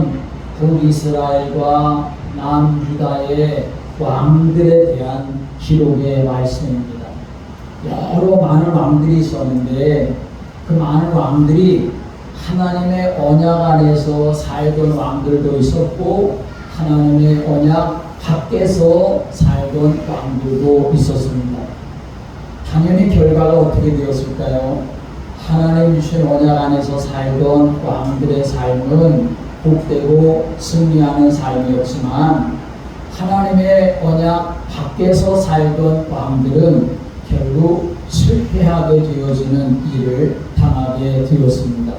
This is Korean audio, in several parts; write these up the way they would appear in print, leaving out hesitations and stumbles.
말씀은 북이스라엘과 남유다의 왕들에 대한 기록의 말씀입니다. 여러 많은 왕들이 있었는데 그 많은 왕들이 하나님의 언약 안에서 살던 왕들도 있었고 하나님의 언약 밖에서 살던 왕들도 있었습니다. 당연히 결과가 어떻게 되었을까요? 하나님 주신 언약 안에서 살던 왕들의 삶은 복되고 승리하는 삶이었지만 하나님의 언약 밖에서 살던 왕들은 결국 실패하게 되어지는 일을 당하게 되었습니다.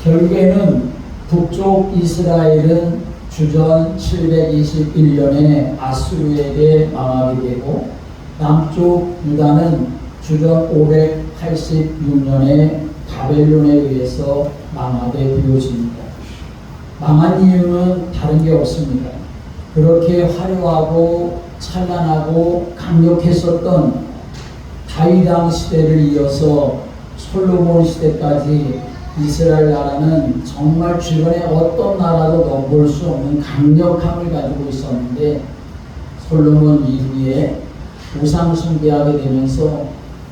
결국에는 북쪽 이스라엘은 주전 721년에 아수르에게 망하게 되고 남쪽 유다는 주전 586년에 바벨론에 의해서 망하게 되어집니다. 망한 이유는 다른 게 없습니다. 그렇게 화려하고 찬란하고 강력했었던 다윗 왕 시대를 이어서 솔로몬 시대까지 이스라엘 나라는 정말 주변에 어떤 나라도 넘볼 수 없는 강력함을 가지고 있었는데 솔로몬 이후에 우상 숭배하게 되면서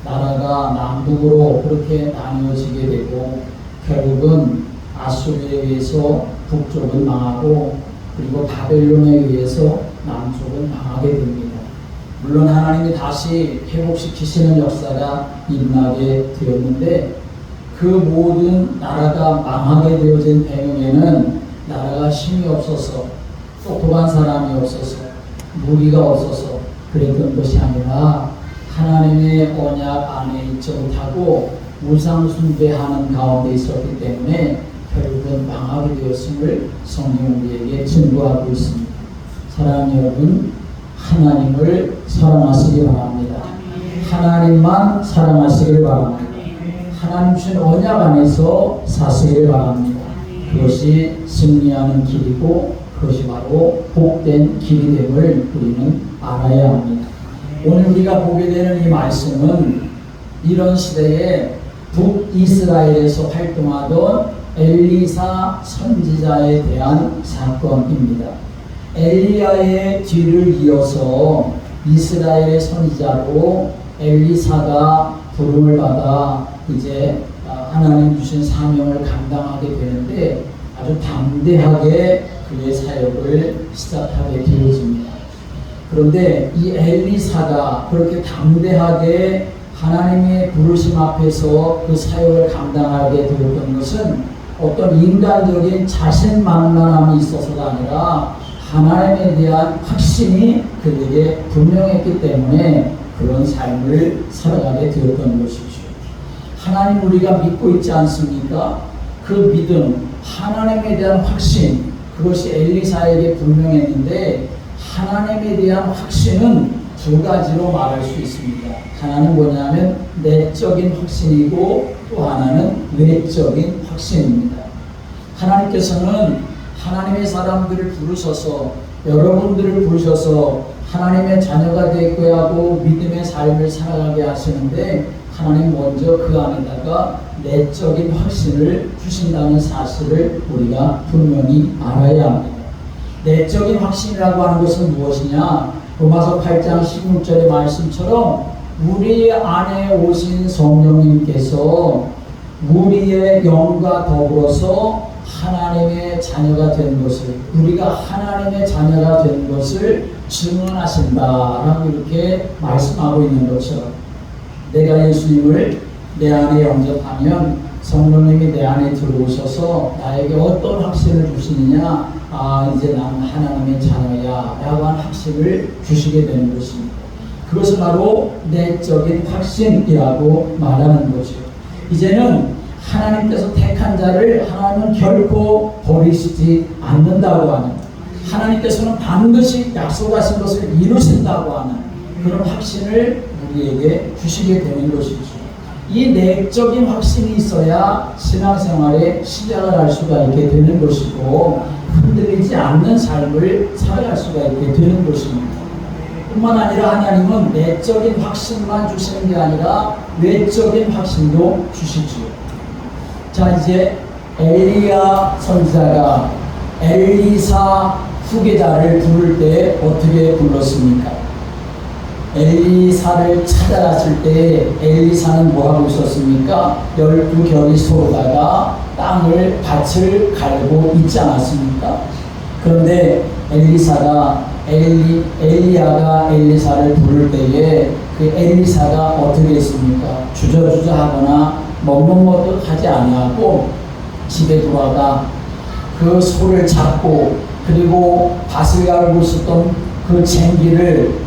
나라가 남북으로 그렇게 나뉘어지게 되고 결국은 아수르에 의해서 북쪽은 망하고 그리고 바벨론에 의해서 남쪽은 망하게 됩니다. 물론 하나님이 다시 회복시키시는 역사가 일어나게 되었는데 그 모든 나라가 망하게 되어진 배경에는 나라가 힘이 없어서 똑똑한 사람이 없어서 무기가 없어서 그랬던 것이 아니라 하나님의 언약 안에 있지 못하고 우상 숭배하는 가운데 있었기 때문에 결국은 망하게 되었음을 성경 우리에게 증거하고 있습니다. 사랑하는 여러분, 하나님을 사랑하시기 바랍니다. 하나님만 사랑하시길 바랍니다. 하나님 주신 언약 안에서 사시길 바랍니다. 그것이 승리하는 길이고 그것이 바로 복된 길이 됨을 우리는 알아야 합니다. 오늘 우리가 보게 되는 이 말씀은 이런 시대에 북이스라엘에서 활동하던 엘리사 선지자에 대한 사건입니다. 엘리야의 뒤를 이어서 이스라엘의 선지자로 엘리사가 부름을 받아 이제 하나님 주신 사명을 감당하게 되는데 아주 담대하게 그의 사역을 시작하게 되어집니다. 그런데 이 엘리사가 그렇게 담대하게 하나님의 부르심 앞에서 그 사역을 감당하게 되었던 것은 어떤 인간적인 자신만만함이 있어서가 아니라 하나님에 대한 확신이 그에게 분명했기 때문에 그런 삶을 살아가게 되었던 것이죠. 하나님 우리가 믿고 있지 않습니까? 그 믿음, 하나님에 대한 확신, 그것이 엘리사에게 분명했는데 하나님에 대한 확신은 두 가지로 말할 수 있습니다. 하나는 뭐냐면 내적인 확신이고 또 하나는 외적인 확신입니다. 하나님께서는 하나님의 사람들을 부르셔서 여러분들을 부르셔서 하나님의 자녀가 되게 하고 믿음의 삶을 살아가게 하시는데 하나님 먼저 그 안에다가 내적인 확신을 주신다는 사실을 우리가 분명히 알아야 합니다. 내적인 확신이라고 하는 것은 무엇이냐? 로마서 8장 16절의 말씀처럼 우리 안에 오신 성령님께서 우리의 영과 더불어서 하나님의 자녀가 된 것을, 우리가 하나님의 자녀가 된 것을 증언하신다라고 이렇게 말씀하고 있는 것처럼 내가 예수님을 내 안에 영접하면 성령님이 내 안에 들어오셔서 나에게 어떤 확신을 주시느냐, 이제 나는 하나님의 자녀야 라고 하는 확신을 주시게 되는 것입니다. 그것은 바로 내적인 확신이라고 말하는 거죠. 이제는 하나님께서 택한 자를 하나님은 결코 버리시지 않는다고 하는, 하나님께서는 반드시 약속하신 것을 이루신다고 하는 그런 확신을 우리에게 주시게 되는 것이죠. 이 내적인 확신이 있어야 신앙생활에 시작을 할 수가 있게 되는 것이고 흔들리지 않는 삶을 살아갈 수가 있게 되는 것입니다. 뿐만 아니라 하나님은 내적인 확신만 주시는 게 아니라 외적인 확신도 주시지요. 자, 이제 엘리야 선지자가 엘리사 후계자를 부를 때 어떻게 불렀습니까? 엘리사를 찾아갔을 때 엘리사는 뭐하고 있었습니까? 12결이 솟다가 땅을 밭을 갈고 있지 않았습니까? 그런데 엘리야가 엘리사를 부를 때에 그 엘리사가 어떻게 했습니까? 주저주저하거나 먹먹먹하지 아니하고 집에 돌아가 그 소를 잡고 그리고 밭을 갈고 있었던 그 쟁기를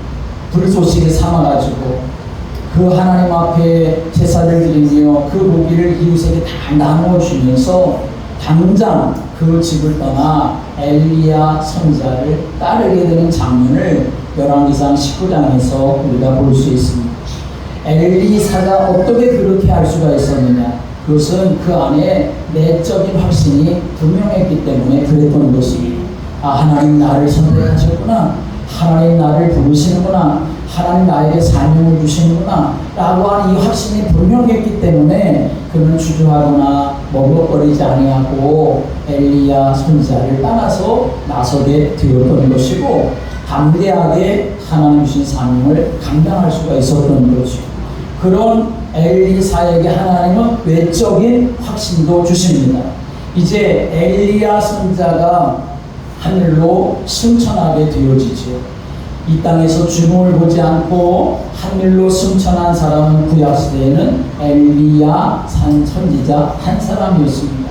불쏘시개 삼아가지고 그 하나님 앞에 제사를 드리며 그 고기를 이웃에게 다 나눠주면서 당장 그 집을 떠나 엘리야 선지자를 따르게 되는 장면을 열왕기상 19장에서 우리가 볼 수 있습니다. 엘리사가 어떻게 그렇게 할 수가 있었느냐? 그것은 그 안에 내적인 확신이 분명했기 때문에 그랬던 것입니다. 아, 하나님 나를 선택하셨구나. 하나님 나를 부르시는구나. 하나님 나에게 사명을 주시는구나 라고 하는 이 확신이 분명했기 때문에 그는 주저하거나 머뭇거리지 아니하고 엘리야 선지자를 따라서 나서게 되었던 것이고 담대하게 하나님 주신 사명을 감당할 수가 있었던 것이고 그런 엘리사에게 하나님은 외적인 확신도 주십니다. 이제 엘리야 선지자가 하늘로 승천하게 되어지죠. 이 땅에서 죽음을 보지 않고 하늘로 승천한 사람은 구약시대에는 엘리야 선지자 한 사람이었습니다.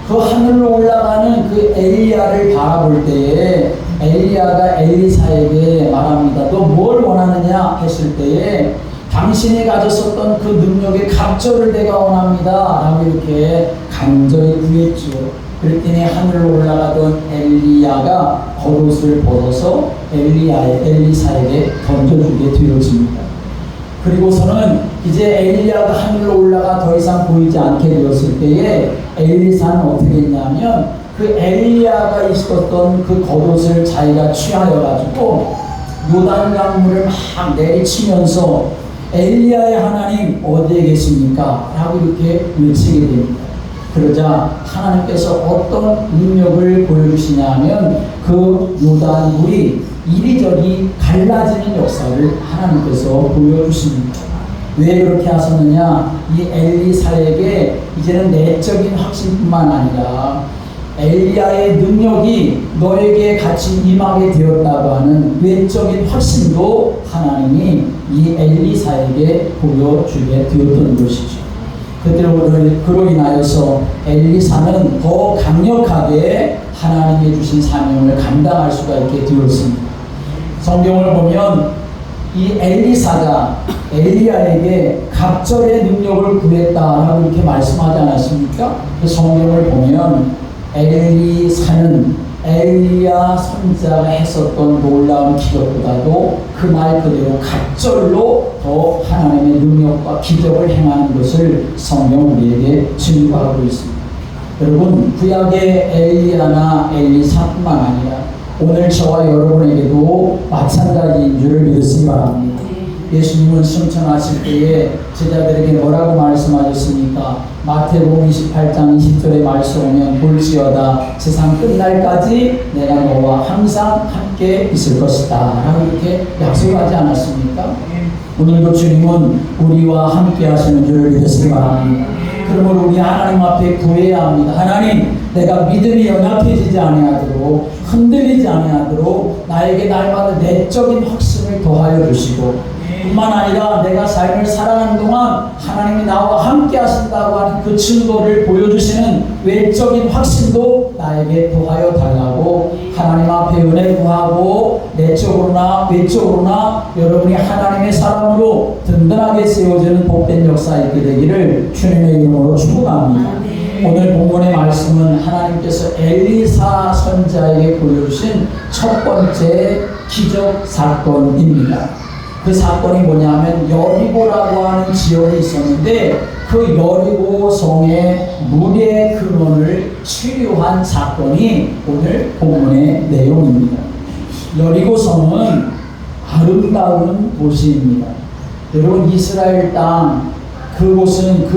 그 하늘로 올라가는 그 엘리야를 바라볼 때에 엘리야가 엘리사에게 말합니다. 너 뭘 원하느냐 했을 때에 당신이 가졌었던 그 능력의 갑절을 내가 원합니다 라고 이렇게 간절히 구했죠. 그랬더니 하늘로 올라가던 엘리야가 겉옷을 벗어서 엘리사에게 던져주게 되어집니다. 그리고서는 이제 엘리야가 하늘로 올라가 더 이상 보이지 않게 되었을 때에 엘리사는 어떻게 했냐면 그 엘리야가 입었던 그 겉옷을 자기가 취하여 가지고 요단강물을 막 내리치면서 엘리야의 하나님 어디에 계십니까? 라고 이렇게 외치게 됩니다. 그러자 하나님께서 어떤 능력을 보여주시냐 하면 그 요단물이 이리저리 갈라지는 역사를 하나님께서 보여주십니다. 왜 그렇게 하셨느냐? 이 엘리사에게 이제는 내적인 확신뿐만 아니라 엘리야의 능력이 너에게 같이 임하게 되었다고 하는 외적인 확신도 하나님이 이 엘리사에게 보여주게 되었던 것이죠. 그로 인하여서 엘리사는 더 강력하게 하나님이 주신 사명을 감당할 수가 있게 되었습니다. 성경을 보면 이 엘리사가 엘리야에게 갑절의 능력을 구했다라고 이렇게 말씀하지 않았습니까? 그 성경을 보면 엘리사는 엘리야 선지자가 했었던 놀라운 기적보다도 그 말 그대로 갑절로 더 하나님의 능력과 기적을 행하는 것을 성경 우리에게 증거하고 있습니다. 여러분, 구약의 엘리야나 엘리사뿐만 아니라 오늘 저와 여러분에게도 마찬가지인 줄을 믿으시기 바랍니다. 예수님은 승천하실 때에 제자들에게 뭐라고 말씀하셨습니까? 마태복음 28장 20절의 말씀을 볼지어다 세상 끝날까지 내가 너와 항상 함께 있을 것이다 라고 이렇게 약속하지 않았습니까? 오늘도 주님은 우리와 함께 하시는 줄을 믿으시기 바랍니다. 그러므로 우리 하나님 앞에 구해야 합니다. 하나님, 내가 믿음이 연약해지지 아니하도록 흔들리지 아니하도록 나에게 날마다 내적인 확신을 더하여 주시고 뿐만 아니라 내가 삶을 살아가는 동안 하나님이 나와 함께 하신다고 하는 그 증거를 보여주시는 외적인 확신도 나에게 더하여 달라고 하나님 앞에 은혜 구하고 내적으로나 외적으로나 여러분이 하나님의 사람으로 든든하게 세워지는 복된 역사 있게 되기를 주님의 이름으로 축복합니다. 오늘 본문의 말씀은 하나님께서 엘리사 선지자에게 보여주신 첫 번째 기적 사건입니다. 그 사건이 뭐냐면 여리고라고 하는 지역이 있었는데 그 여리고 성의 물의 근원을 치유한 사건이 오늘 본문의 내용입니다. 여리고 성은 아름다운 도시입니다. 여러분, 이스라엘 땅 그곳은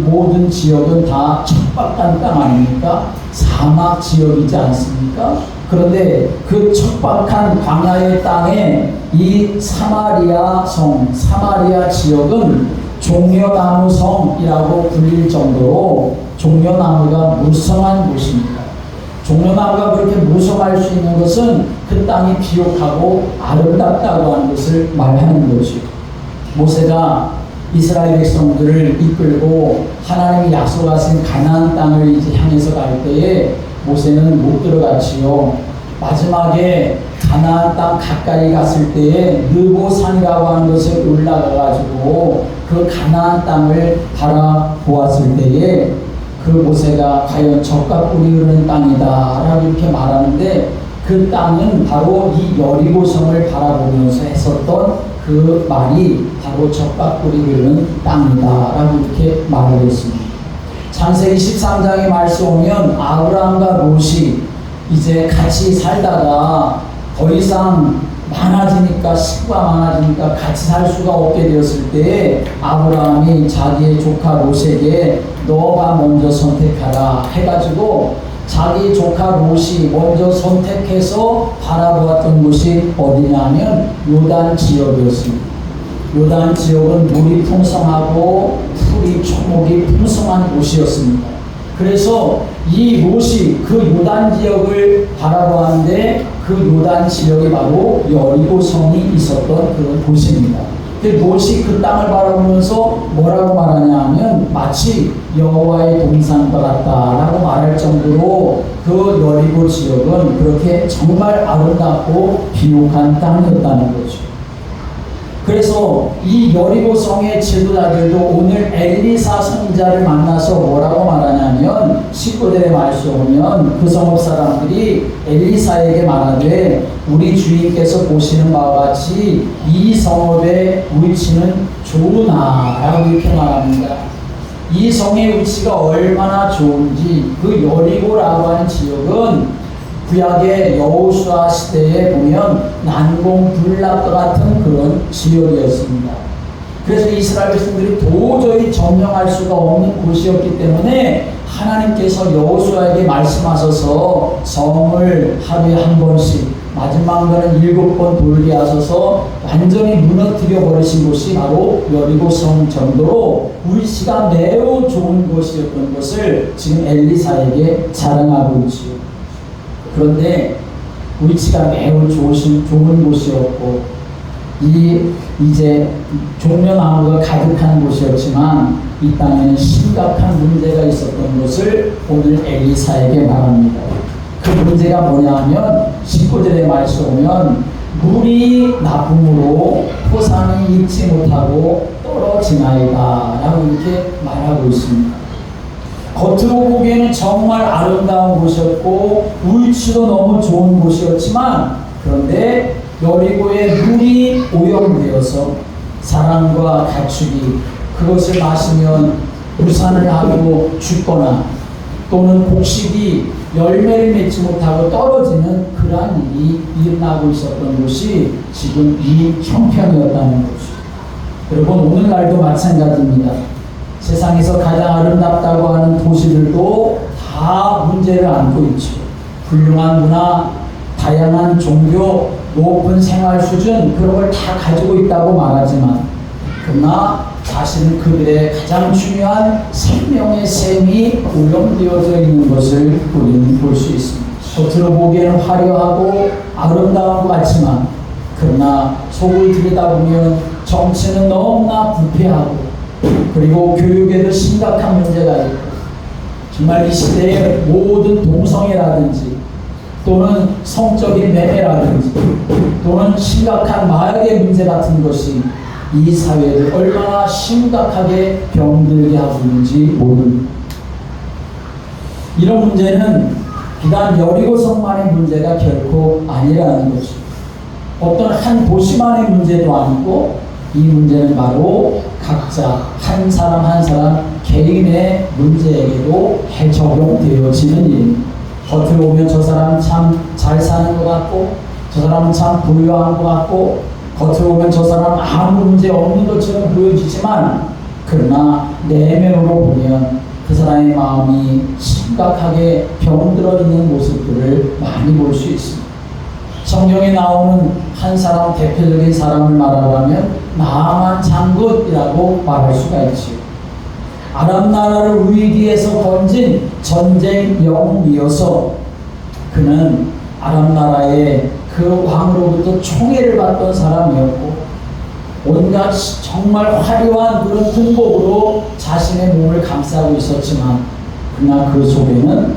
모든 지역은 다 척박한 땅 아닙니까? 사막 지역이지 않습니까? 그런데 그 척박한 광야의 땅에 이 사마리아 성, 사마리아 지역은 종려나무 성이라고 불릴 정도로 종려나무가 무성한 곳입니다. 종려나무가 그렇게 무성할 수 있는 것은 그 땅이 비옥하고 아름답다고 하는 것을 말하는 거죠. 모세가 이스라엘 백성들을 이끌고 하나님이 약속하신 가나안 땅을 이제 향해서 갈 때에 모세는 못 들어갔지요. 마지막에 가나안 땅 가까이 갔을 때에 느보산이라고 하는 곳에 올라가가지고 그 가나안 땅을 바라보았을 때에 그 모세가 과연 젖과 꿀이 흐르는 땅이다 라고 이렇게 말하는데, 그 땅은 바로 이 여리고성을 바라보면서 했었던 그 말이 바로 젖과 꿀이 흐르는 땅이다 라고 이렇게 말을 했습니다. 창세기 13장에 말씀 오면 아브라함과 롯이 이제 같이 살다가 더 이상 많아지니까, 식구가 많아지니까 같이 살 수가 없게 되었을 때 아브라함이 자기의 조카 롯에게 너가 먼저 선택하라 해가지고 자기 조카 롯이 먼저 선택해서 바라보았던 곳이 어디냐면 요단 지역이었습니다. 요단 지역은 물이 풍성하고 풀이 초목이 풍성한 곳이었습니다. 그래서 이 롯이 그 요단 지역을 바라보았는데 그 요단 지역이 바로 여리고성이 있었던 그런 곳입니다. 근데 롯이 그 땅을 바라보면서 뭐라고 말하냐 하면 마치 여호와의 동산과 같다라고 말할 정도로 그 여리고 지역은 그렇게 정말 아름답고 비옥한 땅이었다는 거죠. 그래서 이 여리고성의 지도자들도 오늘 엘리사 선지자를 만나서 뭐라고 말하냐면 19절에 말씀 보면 그 성읍 사람들이 엘리사에게 말하되 우리 주인께서 보시는 바와 같이 이 성읍의 위치는 좋으나 라고 이렇게 말합니다. 이 성의 위치가 얼마나 좋은지, 그 여리고라고 하는 지역은 구약의 여호수아 시대에 보면 난공불락과 같은 그런 지역이었습니다. 그래서 이스라엘 백성들이 도저히 점령할 수가 없는 곳이었기 때문에 하나님께서 여호수아에게 말씀하셔서 성을 하루에 한 번씩, 마지막으로는 7번 돌게 하셔서 완전히 무너뜨려 버리신 곳이 바로 여리고성 정도로 위치가 매우 좋은 곳이었던 것을 지금 엘리사에게 자랑하고 있지요. 그런데 위치가 매우 좋은 곳이었고 이제 종려나무가 가득한 곳이었지만 이 땅에는 심각한 문제가 있었던 것을 오늘 엘리사에게 말합니다. 그 문제가 뭐냐면 19절에 말씀 보면 물이 나쁨으로 포상이 익지 못하고 떨어지나이다 라고 이렇게 말하고 있습니다. 겉으로 보기에는 정말 아름다운 곳이었고 위치도 너무 좋은 곳이었지만, 그런데 여리고의 물이 오염되어서 사람과 가축이 그것을 마시면 유산을 하고 죽거나 또는 곡식이 열매를 맺지 못하고 떨어지는 그러한 일이 일어나고 있었던 곳이 지금 이 형편이었다는 거죠. 여러분, 오늘날도 마찬가지입니다. 세상에서 가장 아름답다고 하는 도시들도 다 문제를 안고 있죠. 훌륭한 문화, 다양한 종교, 높은 생활 수준, 그런 걸 다 가지고 있다고 말하지만, 그러나 사실은 그들의 가장 중요한 생명의 셈이 오염되어져 있는 것을 우리는 볼 수 있습니다. 겉으로 보기에는 화려하고 아름다운 것 같지만, 그러나 속을 들여다보면 정치는 너무나 부패하고, 그리고 교육에도 심각한 문제가 있고, 정말 이 시대의 모든 동성애라든지 또는 성적인 매매라든지 또는 심각한 마약의 문제 같은 것이 이 사회를 얼마나 심각하게 병들게 하고 있는지 모릅니다. 이런 문제는 비단 여리고성만의 문제가 결코 아니라는 것입니다. 어떤 한 도시만의 문제도 아니고 이 문제는 바로 각자 한 사람 한 사람 개인의 문제에게도 적용되어지는 일입니다. 겉으로 보면 저 사람은 참 잘 사는 것 같고, 저 사람은 참 부유한 것 같고, 겉으로 보면 저 사람은 아무 문제 없는 것처럼 보여지지만, 그러나 내면으로 보면 그 사람의 마음이 심각하게 병들어 있는 모습들을 많이 볼 수 있습니다. 성경에 나오는 한 사람, 대표적인 사람을 말하자면 나아만 장군이라고 말할 수가 있지요. 아람 나라를 위기에서 건진 전쟁 영웅이어서 그는 아람 나라의 그 왕으로부터 총애를 받던 사람이었고, 온갖 정말 화려한 그런 군복으로 자신의 몸을 감싸고 있었지만, 그러나 그 속에는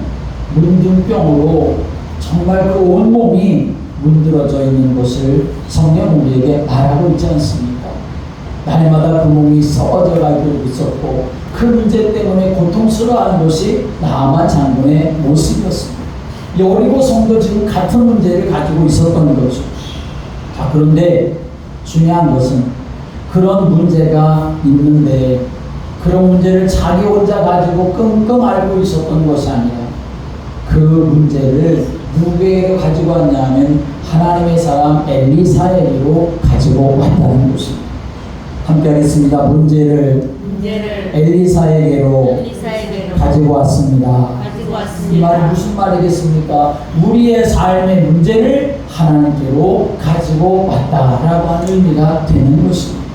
문둥병으로 정말 그 온몸이 문드러져 있는 것을 성경 우리에게 말하고 있지 않습니까? 날마다 그 몸이 썩어져 가고 있었고, 그 문제 때문에 고통스러워하는 것이 나아만 장군의 모습이었습니다. 여리고 성도 지금 같은 문제를 가지고 있었던 거죠. 자, 그런데 중요한 것은 그런 문제가 있는데 그런 문제를 자기 혼자 가지고 끙끙 앓고 있었던 것이 아니라 그 문제를 누구에게 가지고 왔냐면 하나님의 사람 엘리사에게로 가지고 왔다는 것입니다. 함께 하겠습니다. 문제를 엘리사에게로 가지고 왔습니다. 이 말이 무슨 말이겠습니까? 우리의 삶의 문제를 하나님께로 가지고 왔다라고 하는 의미가 되는 것입니다.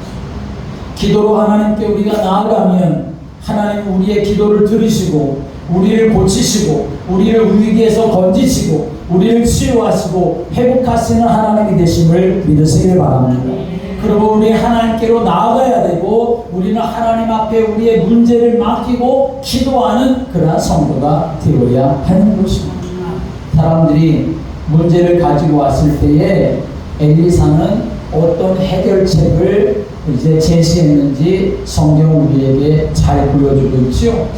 기도로 하나님께 우리가 나아가면 하나님 우리의 기도를 들으시고 우리를 고치시고 우리를 위기에서 건지시고 우리를 치유하시고 회복하시는 하나님이 되심을 믿으시길 바랍니다. 그리고 우리 하나님께로 나아가야 되고 우리는 하나님 앞에 우리의 문제를 맡기고 기도하는 그러한 성도가 되어야 하는 것입니다. 사람들이 문제를 가지고 왔을 때에 엘리사는 어떤 해결책을 이제 제시했는지 성경 우리에게 잘 보여주고 있죠.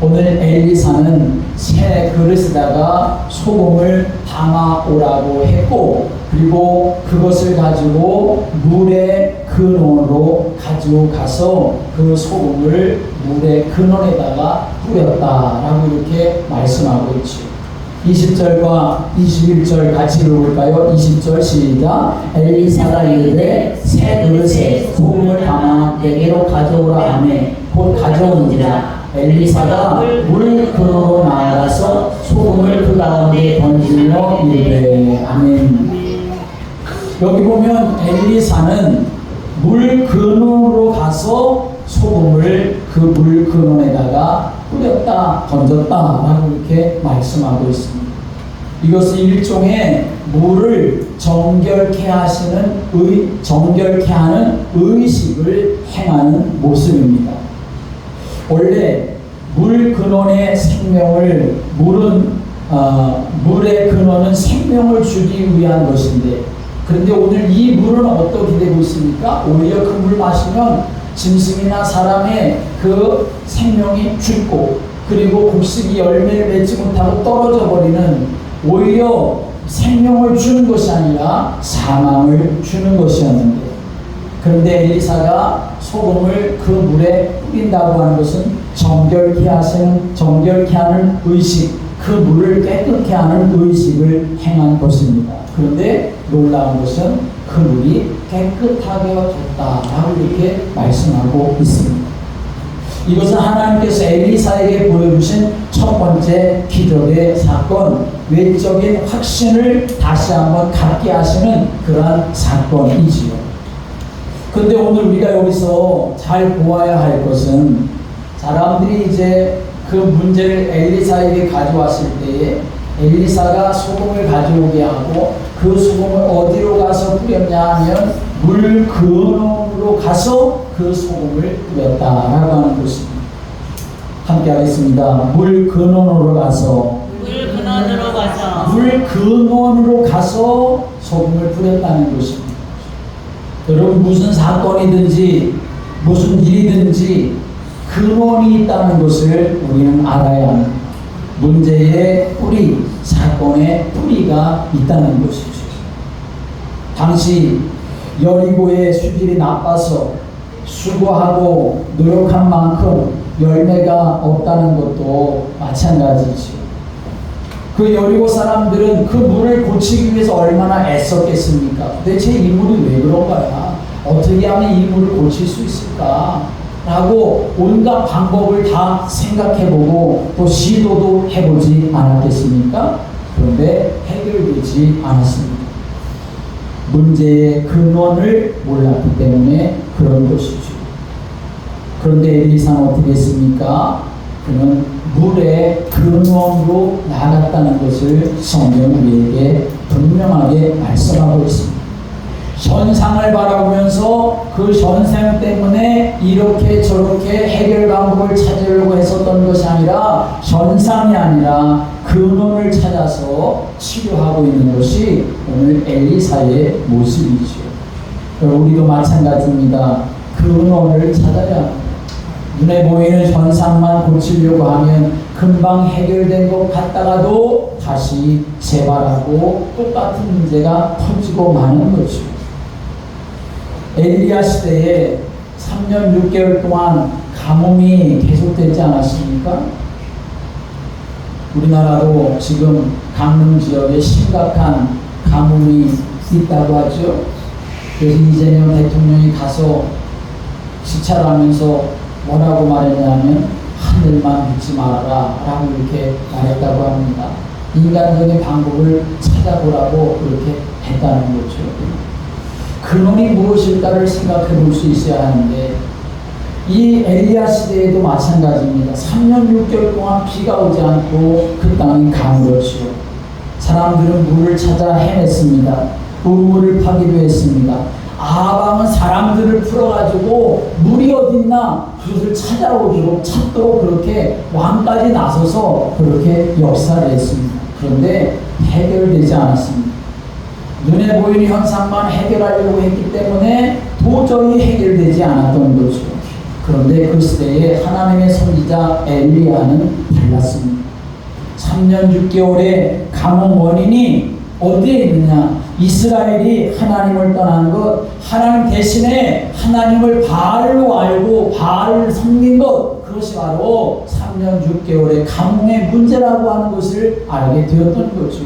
오늘 엘리사는 새 그릇에다가 소금을 담아오라고 했고, 그리고 그것을 가지고 물의 근원으로 가지고 가서 그 소금을 물의 근원에다가 뿌렸다라고 이렇게 말씀하고 있죠. 20절과 21절 같이 읽어볼까요? 20절 시작. 엘리사가 이르되 새 그릇에 소금을 담아 내게로 가져오라 하매 곧 가져오니라. 엘리사가 물 근원으로 나아가서 소금을 그 가운데 던지며 이르되 아멘. 여기 보면 엘리사는 물 근원으로 가서 소금을 그 물 근원에다가 뿌렸다, 던졌다라고 이렇게 말씀하고 있습니다. 이것은 일종의 물을 정결케 하는 의식을 행하는 모습입니다. 원래 물 근원의 생명을 물의 근원은 생명을 주기 위한 것인데, 그런데 오늘 이 물은 어떻게 되고 있습니까? 오히려 그 물 마시면 짐승이나 사람의 그 생명이 죽고, 그리고 곡식이 열매를 맺지 못하고 떨어져 버리는, 오히려 생명을 주는 것이 아니라 사망을 주는 것이었는데, 그런데 엘리사가 소금을 그 물에 뿌린다고 하는 것은 정결케 하는 의식, 그 물을 깨끗게 하는 의식을 행한 것입니다. 그런데 놀라운 것은 그 물이 깨끗하게 됐다라고 이렇게 말씀하고 있습니다. 이것은 하나님께서 엘리사에게 보여주신 첫 번째 기적의 사건, 외적인 확신을 다시 한번 갖게 하시는 그러한 사건이지요. 그런데 오늘 우리가 여기서 잘 보아야 할 것은, 사람들이 이제 그 문제를 엘리사에게 가져왔을 때에 엘리사가 소금을 가져오게 하고, 그 소금을 어디로 가서 뿌렸냐 하면 물 근원으로 가서 그 소금을 뿌렸다라고 하는 것입니다. 함께 하겠습니다. 물 근원으로 가서 소금을 뿌렸다는 것입니다. 여러분, 무슨 사건이든지 무슨 일이든지 근원이 있다는 것을 우리는 알아야 합니다. 문제의 뿌리, 사건의 뿌리가 있다는 것이죠. 당시 여리고의 수질이 나빠서 수고하고 노력한 만큼 열매가 없다는 것도 마찬가지죠. 그 여리고 사람들은 그 물을 고치기 위해서 얼마나 애썼겠습니까? 도대체 이 물이 왜 그런 거야? 어떻게 하면 이 물을 고칠 수 있을까? 라고 온갖 방법을 다 생각해보고 또 시도도 해보지 않았겠습니까? 그런데 해결되지 않았습니다. 문제의 근원을 몰랐기 때문에 그런 것이죠. 그런데 엘리사는 어떻게 했습니까? 그는 물의 근원으로 나갔다는 것을 성경 우리에게 분명하게 말씀하고 있습니다. 현상을 바라보면서 그 현상 때문에 이렇게 저렇게 해결 방법을 찾으려고 했었던 것이 아니라 현상이 아니라 근원을 찾아서 치료하고 있는 것이 오늘 엘리사의 모습이죠. 우리도 마찬가지입니다. 근원을 찾아야 합니다. 눈에 보이는 현상만 고치려고 하면 금방 해결된 것 같다가도 다시 재발하고 똑같은 문제가 터지고 마는 거죠. 엘리야 시대에 3년 6개월 동안 가뭄이 계속되지 않았습니까? 우리나라도 지금 강릉 지역에 심각한 가뭄이 있다고 하죠. 그래서 이재명 대통령이 가서 시찰을 하면서 뭐라고 말했냐면 하늘만 믿지 말아라 라고 이렇게 말했다고 합니다. 인간적인 방법을 찾아보라고 그렇게 했다는 거죠. 근원이 무엇일까를 생각해 볼 수 있어야 하는데 이 엘리야 시대에도 마찬가지입니다. 3년 6개월 동안 비가 오지 않고 그 땅이 가물었지요. 사람들은 물을 찾아 헤맸습니다. 우물을 파기도 했습니다. 아방은 사람들을 풀어가지고 물이 어딨나 그것을 찾도록 그렇게 왕까지 나서서 그렇게 역사를 했습니다. 그런데 해결되지 않았습니다. 눈에 보이는 현상만 해결하려고 했기 때문에 도저히 해결되지 않았던 거죠. 그런데 그 시대에 하나님의 선지자 엘리야는 달랐습니다. 3년 6개월의 가뭄 원인이 어디에 있느냐? 이스라엘이 하나님을 떠난 것, 하나님 대신에 하나님을 바알로 알고 바알을 섬긴 것, 그것이 바로 3년 6개월의 가뭄의 문제라고 하는 것을 알게 되었던 거죠.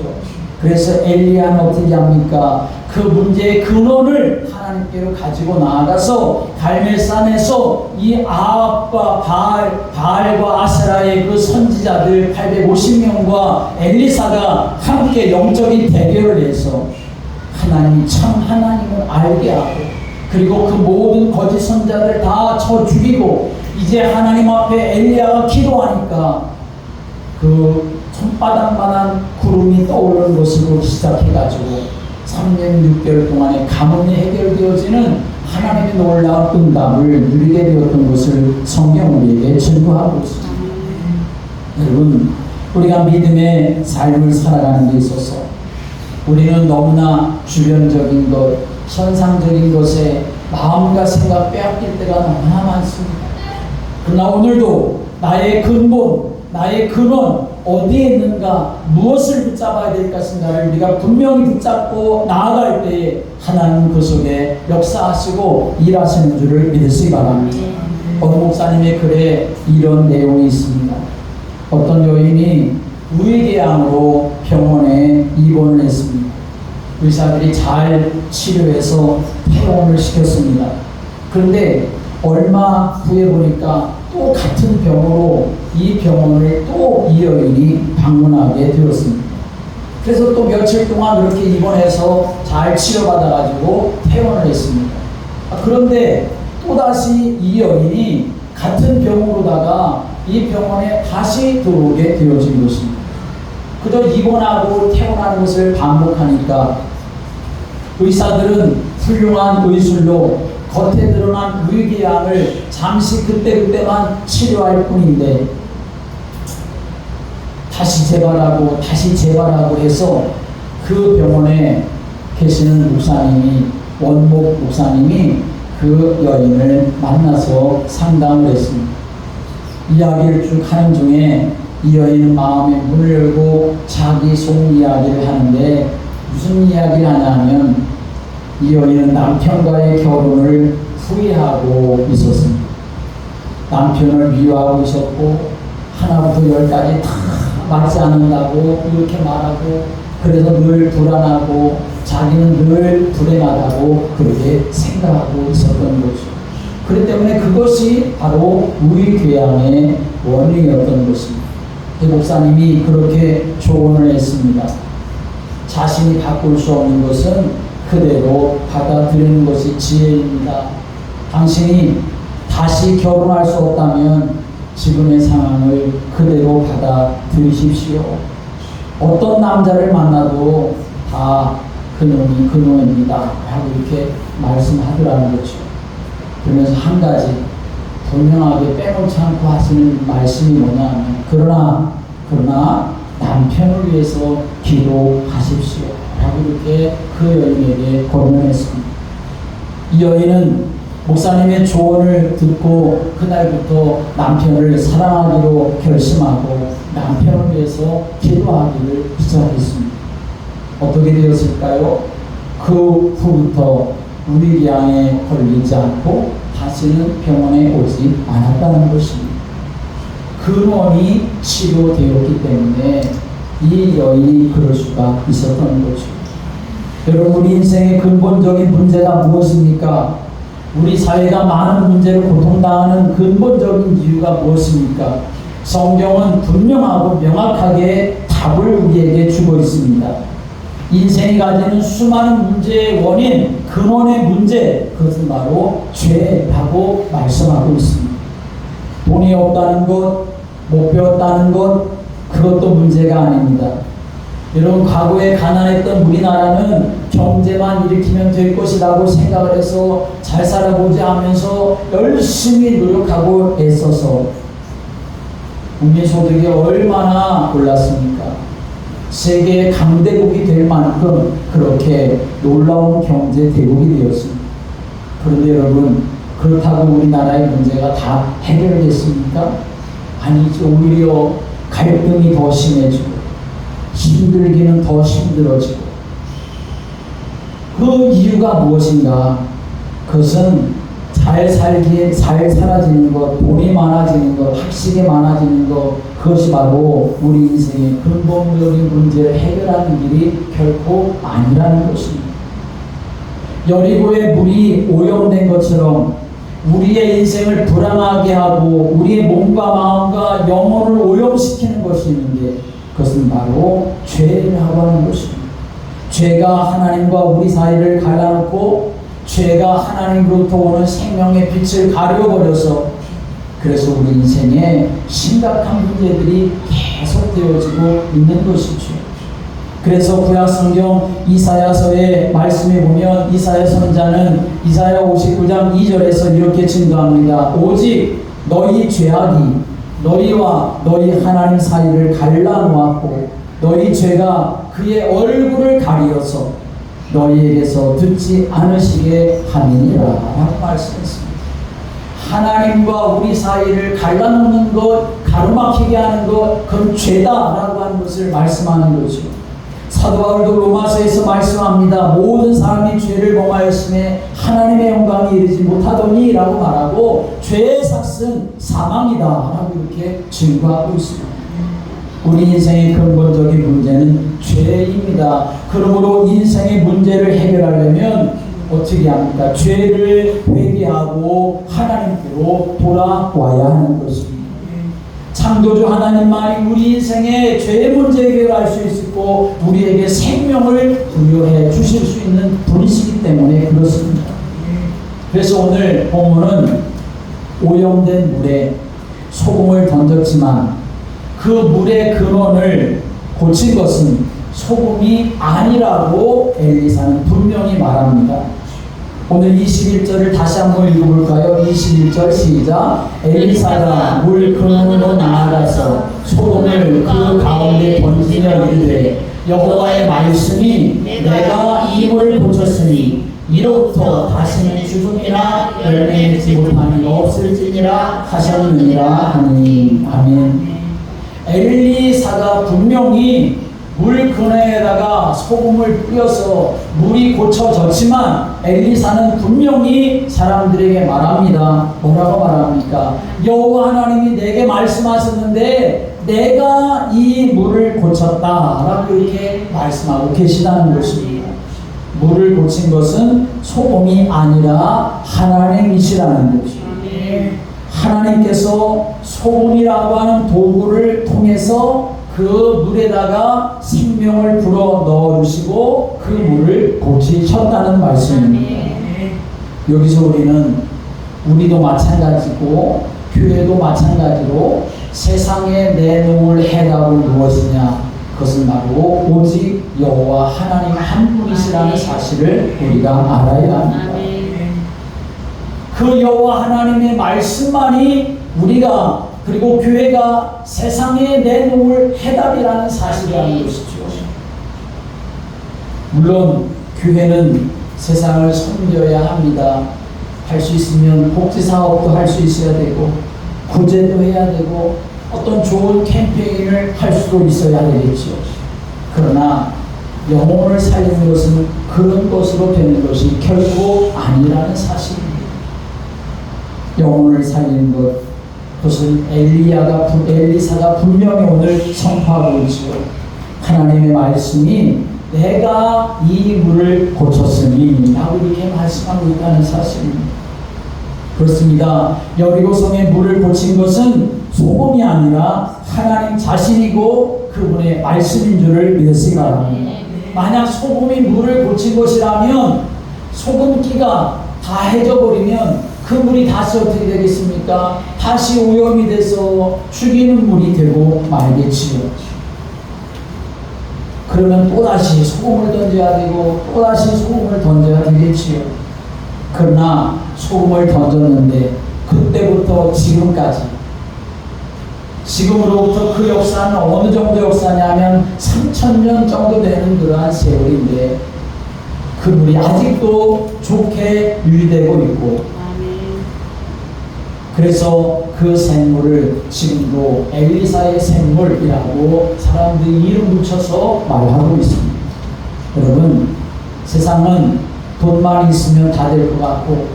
그래서 엘리야는 어떻게 합니까? 그 문제의 근원을 하나님께로 가지고 나아가서 갈멜산에서 이 아합과 바알과 아세라의 그 선지자들 850명과 엘리사가 함께 영적인 대결을 해서 하나님이 참 하나님을 알게 하고 그리고 그 모든 거짓 선지자들 다 쳐 죽이고 이제 하나님 앞에 엘리야가 기도하니까 그 손바닥만한 구름이 떠오르는 것으로 시작해가지고 3년 6개월 동안의 가뭄이 해결되어지는 하나님의 놀라운 응답을 누리게 되었던 것을 성경 우리에게 증거하고 있습니다. 여러분, 우리가 믿음의 삶을 살아가는 데 있어서 우리는 너무나 주변적인 것, 현상적인 것에 마음과 생각 빼앗길 때가 너무나 많습니다. 그러나 오늘도 나의 근본, 나의 근원 어디에 있는가, 무엇을 붙잡아야 될 것인가를 우리가 분명히 붙잡고 나아갈 때에 하나님은 그 속에 역사하시고 일하시는 줄을 믿으시기 바랍니다. 어느 목사님의 글에 이런 내용이 있습니다. 어떤 여인이 위궤양으로 병원에 입원을 했습니다. 의사들이 잘 치료해서 퇴원을 시켰습니다. 그런데 얼마 후에 보니까 또 같은 병으로 이 병원을 또 이 여인이 방문하게 되었습니다. 그래서 또 며칠 동안 그렇게 입원해서 잘 치료받아가지고 퇴원을 했습니다. 그런데 또다시 이 여인이 같은 병으로다가 이 병원에 다시 들어오게 되어진 것입니다. 그저 입원하고 퇴원하는 것을 반복하니까 의사들은 훌륭한 의술로 겉에 드러난 위궤양을 잠시 그때만 치료할 뿐인데 다시 재발하고 해서 그 병원에 계시는 목사님이 원목 목사님이 그 여인을 만나서 상담을 했습니다. 이야기를 쭉 하는 중에 이 여인은 마음의 문을 열고 자기 속 이야기를 하는데 무슨 이야기를 하냐면 이 여인은 남편과의 결혼을 후회하고 있었습니다. 남편을 미워하고 있었고 하나부터 10까지 다 맞지 않는다고 이렇게 말하고 그래서 늘 불안하고 자기는 늘 불행하다고 그렇게 생각하고 있었던 거죠. 그렇기 때문에 그것이 바로 우리 교양의 원리였던 것입니다. 목사님이 그렇게 조언을 했습니다. 자신이 바꿀 수 없는 것은 그대로 받아들이는 것이 지혜입니다. 당신이 다시 결혼할 수 없다면 지금의 상황을 그대로 받아들이십시오. 어떤 남자를 만나도 다 그놈이 그놈입니다 하고 이렇게 말씀하더라는 거죠. 그러면서 한 가지 분명하게 빼놓지 않고 하시는 말씀이 뭐냐면 그러나 남편을 위해서 기도하십시오 라고 이렇게 그 여인에게 권면했습니다. 이 여인은 목사님의 조언을 듣고 그날부터 남편을 사랑하기로 결심하고 남편을 위해서 기도하기를 시작했습니다. 어떻게 되었을까요? 그 후부터 우리기양에 걸리지 않고 다시는 병원에 오지 않았다는 것입니다. 근원이 치료되었기 때문에 이 여인이 그럴 수가 있었던 거죠. 여러분, 우리 인생의 근본적인 문제가 무엇입니까? 우리 사회가 많은 문제로 고통당하는 근본적인 이유가 무엇입니까? 성경은 분명하고 명확하게 답을 우리에게 주고 있습니다. 인생이 가지는 수많은 문제의 원인, 근원의 문제, 그것은 바로 죄라고 말씀하고 있습니다. 돈이 없다는 것, 못 배웠다는 것, 그것도 문제가 아닙니다. 여러분, 과거에 가난했던 우리나라는 경제만 일으키면 될 것이라고 생각을 해서 잘 살아보자 하면서 열심히 노력하고 애써서 국민소득이 얼마나 올랐습니까? 세계 강대국이 될 만큼 그렇게 놀라운 경제 대국이 되었습니다. 그런데 여러분, 그렇다고 우리나라의 문제가 다 해결됐습니까? 아니죠. 오히려 갈등이 더 심해지고 힘들기는 더 힘들어지고. 그 이유가 무엇인가? 그것은 잘 살기에 잘 사라지는 것, 돈이 많아지는 것, 학식이 많아지는 것, 그것이 바로 우리 인생의 근본적인 문제를 해결하는 길이 결코 아니라는 것입니다. 여리고의 물이 오염된 것처럼 우리의 인생을 불안하게 하고 우리의 몸과 마음과 영혼을 오염시키는 것이 있는데 그것은 바로 죄라고 하는 것입니다. 죄가 하나님과 우리 사이를 갈라놓고 죄가 하나님으로부터 오는 생명의 빛을 가려버려서 그래서 우리 인생에 심각한 문제들이 계속 되어지고 있는 것이죠. 그래서 구약성경 이사야서의 말씀에 보면 이사야 선자는 이사야 59장 2절에서 이렇게 증거합니다. 오직 너희 죄악이 너희와 너희 하나님 사이를 갈라놓았고 너희 죄가 그의 얼굴을 가리어서 너희에게서 듣지 않으시게 함이니라 라고 말씀했습니다. 하나님과 우리 사이를 갈라놓는 것, 가로막히게 하는 것, 그건 죄다라고 하는 것을 말씀하는 거죠. 사도 바울도 로마서에서 말씀합니다. 모든 사람이 죄를 범하였음에 하나님의 영광이 이르지 못하더니 라고 말하고 죄의 삭은 사망이다 라고 이렇게 증거하고 있습니다. 우리 인생의 근본적인 문제는 죄입니다. 그러므로 인생의 문제를 해결하려면 어떻게 합니까? 죄를 회개하고 하나님께로 돌아와야 하는 것입니다. 창조주 하나님만이 우리 인생의 죄의 문제 해결할 수 있고 우리에게 생명을 부여해 주실 수 있는 분이시기 때문에 그렇습니다. 그래서 오늘 본문은 오염된 물에 소금을 던졌지만 그 물의 근원을 고친 것은 소금이 아니라고 엘리사는 분명히 말합니다. 오늘 21절을 다시 한번 읽어볼까요? 21절 시작. 엘리사가 물 근원으로 나아가서 소금을 그 가운데 던지며 이르되 여호와의 말씀이 내가 이 물을 고쳤으니 이로부터 다시는 죽음이나 열매 맺지 못함이 없을지니라 하셨느니라 하니 아멘. 엘리사가 분명히 물 근원에다가 소금을 뿌려서 물이 고쳐졌지만 엘리사는 분명히 사람들에게 말합니다. 뭐라고 말합니까? 여호와 하나님이 내게 말씀하셨는데 내가 이 물을 고쳤다 라고 이렇게 말씀하고 계시다는 것입니다. 물을 고친 것은 소금이 아니라 하나님이시라는 거죠. 하나님께서 소금이라고 하는 도구를 통해서 그 물에다가 생명을 불어 넣어주시고 그 물을 고치셨다는 말씀입니다. 여기서 우리도 마찬가지고 교회도 마찬가지로 세상에 내놓을 해답은 무엇이냐? 그것은 바로 오직 여호와 하나님 한 분이시라는 사실을 우리가 알아야 합니다. 그 여호와 하나님의 말씀만이 우리가 그리고 교회가 세상에 내놓을 해답이라는 사실이라는 것이죠. 물론 교회는 세상을 섬겨야 합니다. 할 수 있으면 복지사업도 할 수 있어야 되고 구제도 해야 되고 어떤 좋은 캠페인을 할 수도 있어야 되겠죠. 그러나 영혼을 살리는 것은 그런 것으로 되는 것이 결코 아니라는 사실입니다. 영혼을 살리는 것, 그것은 엘리사가 분명히 오늘 선포하고 있죠. 하나님의 말씀이 내가 이 물을 고쳤으니 라고 이렇게 말씀하고 있다는 사실입니다. 그렇습니다. 여리고성의 물을 고친 것은 소금이 아니라 하나님 자신이고 그분의 말씀인 줄을 믿으시기 바랍니다. 만약 소금이 물을 고친 것이라면 소금기가 다 해져버리면 그 물이 다시 어떻게 되겠습니까? 다시 오염이 돼서 죽이는 물이 되고 말겠지요. 그러면 또다시 소금을 던져야 되고 또다시 소금을 던져야 되겠지요. 그러나 소금을 던졌는데 그때부터 지금까지, 지금으로부터 그 역사는 어느 정도 역사냐면 3000년 정도 되는 그러한 세월인데 그 물이 아직도 좋게 유지되고 있고, 그래서 그 샘물을 지금도 엘리사의 샘물이라고 사람들이 이름 붙여서 말하고 있습니다. 여러분, 세상은 돈만 있으면 다 될 것 같고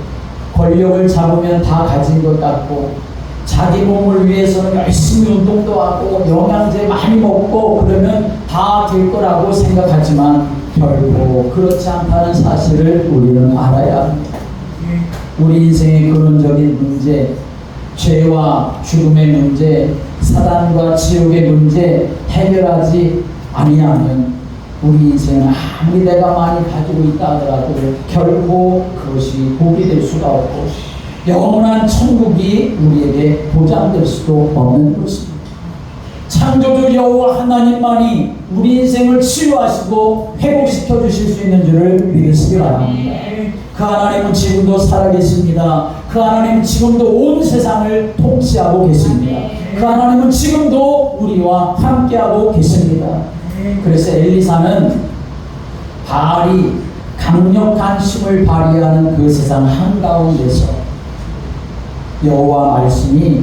권력을 잡으면 다 가진 것 같고 자기 몸을 위해서는 열심히 운동도 하고 영양제 많이 먹고 그러면 다 될 거라고 생각하지만 결코 그렇지 않다는 사실을 우리는 알아야 합니다. 우리 인생의 근원적인 문제, 죄와 죽음의 문제, 사단과 지옥의 문제 해결하지 아니하면 우리 인생은 아무리 내가 많이 가지고 있다 하더라도 결코 그것이 복이 될 수가 없고 영원한 천국이 우리에게 보장될 수도 없는 것입니다. 창조주 여호와 하나님만이 우리 인생을 치유하시고 회복시켜 주실 수 있는 줄을 믿으시기 바랍니다. 그 하나님은 지금도 살아계십니다. 그 하나님은 지금도 온 세상을 통치하고 계십니다. 그 하나님은 지금도 우리와 함께하고 계십니다. 그래서 엘리사는 바알이 강력한 힘을 발휘하는 그 세상 한가운데서 여호와 말씀이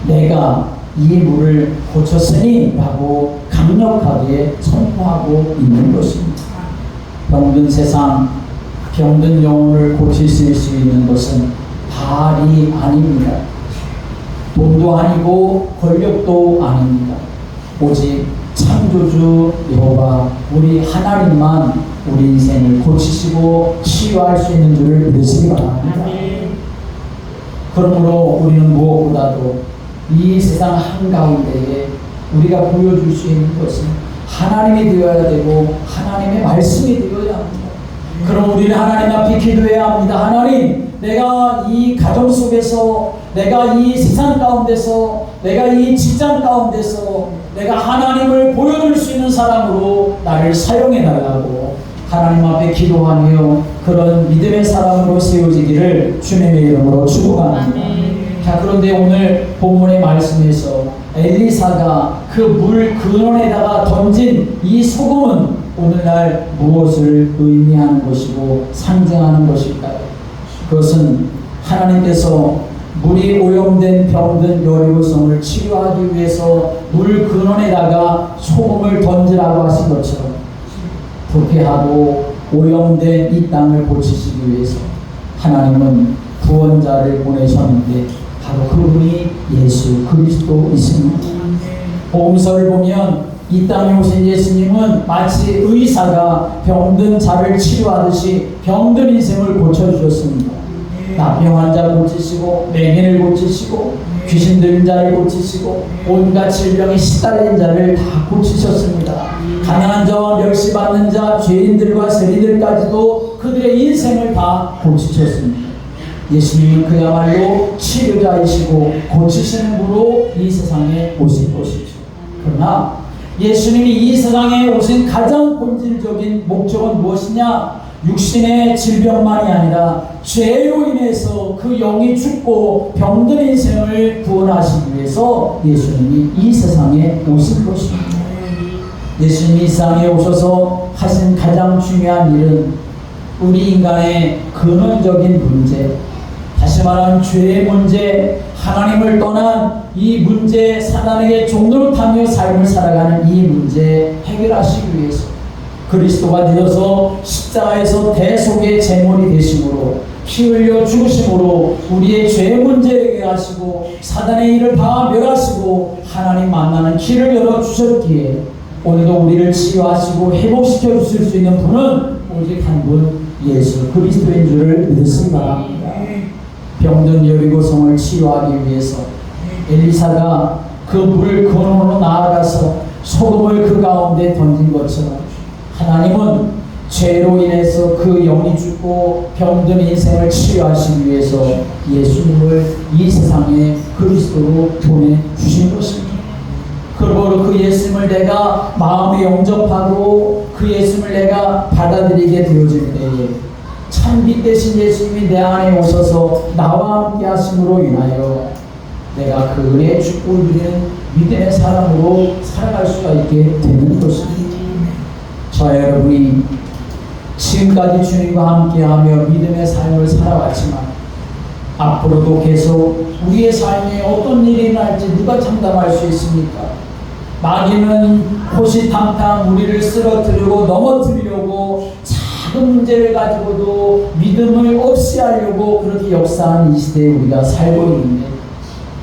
내가 이 물을 고쳤으니 라고 강력하게 선포하고 있는 것입니다. 병든 세상, 병든 영혼을 고치실 수 있는 것은 바알이 아닙니다. 돈도 아니고 권력도 아닙니다. 오직 창조주 여호와 우리 하나님만 우리 인생을 고치시고 치유할 수 있는 줄을 믿으시기 바랍니다. 그러므로 우리는 무엇보다도 이 세상 한가운데에 우리가 보여줄 수 있는 것은 하나님이 되어야 되고 하나님의 말씀이 되어야 합니다. 그럼 우리는 하나님 앞에 기도해야 합니다. 하나님, 내가 이 가정 속에서, 내가 이 세상 가운데서, 내가 이 직장 가운데서 내가 하나님을 보여줄 수 있는 사람으로 나를 사용해 달라고 하나님 앞에 기도하며 그런 믿음의 사람으로 세워지기를 주님의 이름으로 축복합니다. 자, 그런데 오늘 본문의 말씀에서 엘리사가 그 물 근원에다가 던진 이 소금은 오늘날 무엇을 의미하는 것이고 상징하는 것일까요? 그것은 하나님께서 물이 오염된 병든 여리고성을 치유하기 위해서 물 근원에다가 소금을 던지라고 하신 것처럼 부패하고 오염된 이 땅을 고치시기 위해서 하나님은 구원자를 보내셨는데 바로 그분이 예수 그리스도이십니다. 복음서를 보면 이 땅에 오신 예수님은 마치 의사가 병든 자를 치료하듯이 병든 인생을 고쳐주셨습니다. 나병 환자 고치시고, 맹인을 고치시고, 귀신 들린 자를 고치시고, 온갖 질병에 시달린 자를 다 고치셨습니다. 가난한 자와 멸시받는 자, 죄인들과 세리들까지도 그들의 인생을 다 고치셨습니다. 예수님은 그야말로 치료자이시고 고치시는 분으로 이 세상에 오신 것이죠. 그러나 예수님이 이 세상에 오신 가장 본질적인 목적은 무엇이냐? 육신의 질병만이 아니라 죄로 인해서 그 영이 죽고 병든 인생을 구원하시기 위해서 예수님이 이 세상에 오신 것입니다. 예수님이 이 세상에 오셔서 하신 가장 중요한 일은 우리 인간의 근원적인 문제, 다시 말하면 죄의 문제, 하나님을 떠난 이 문제, 사단에게 종노릇하며 삶을 살아가는 이 문제 해결하시기 위해서 그리스도가 되어서 십자가에서 대속의 제물이 되심으로 피 흘려 죽으심으로 우리의 죄 문제를 해결하시고 사단의 일을 다 멸하시고 하나님 만나는 길을 열어주셨기에 오늘도 우리를 치유하시고 회복시켜 주실 수 있는 분은 오직 한 분 예수 그리스도인 줄을 믿으시기 바랍니다. 병든 여리고성을 치유하기 위해서 엘리사가 그 물 근원으로 나아가서 소금을 그 가운데 던진 것처럼 하나님은 죄로 인해서 그 영이 죽고 병든 인생을 치유하시기 위해서 예수님을 이 세상에 그리스도로 보내주신 것입니다. 그러므로 그 예수님을 내가 마음에 영접하고 그 예수님을 내가 받아들이게 되어질 때에 참빛 되신 예수님이 내 안에 오셔서 나와 함께 하심으로 인하여 내가 그 은혜의 축복을 누리는 믿음의 사람으로 살아갈 수가 있게 되는 것입니다. 저와 여러분이 지금까지 주님과 함께하며 믿음의 삶을 살아왔지만 앞으로도 계속 우리의 삶에 어떤 일이 일어날지 누가 장담할 수 있습니까? 마귀는 호시탐탐 우리를 쓰러뜨리고 넘어뜨리려고 작은 문제를 가지고도 믿음을 없이 하려고 그렇게 역사하는 이 시대에 우리가 살고 있는데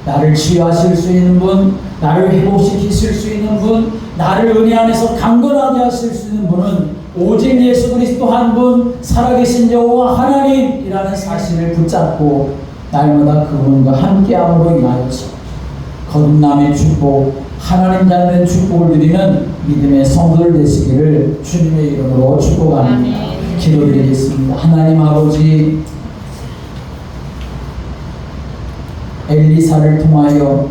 나를 치유하실 수 있는 분, 나를 회복시키실 수 있는 분, 나를 은혜 안에서 강건하게 하실 수 있는 분은 오직 예수 그리스도 한 분 살아계신 여호와 하나님이라는 사실을 붙잡고 날마다 그분과 함께함으로 인하여서 거듭남의 축복, 하나님 닮은 축복을 드리는 믿음의 성도들 되시기를 주님의 이름으로 축복합니다. 기도드리겠습니다. 하나님 아버지, 엘리사를 통하여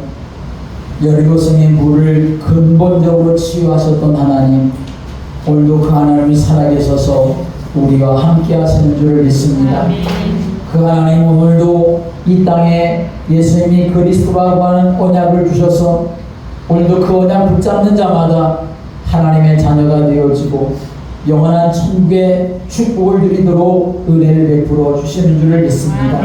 여리고성의 물을 근본적으로 치유하셨던 하나님, 오늘도 그 하나님이 살아계셔서 우리와 함께 하시는 줄을 믿습니다. 그 하나님 오늘도 이 땅에 예수님이 그리스도라고 하는 언약을 주셔서 오늘도 그 언약 붙잡는 자마다 하나님의 자녀가 되어지고 영원한 천국의 축복을 누리도록 은혜를 베풀어 주시는 줄을 믿습니다.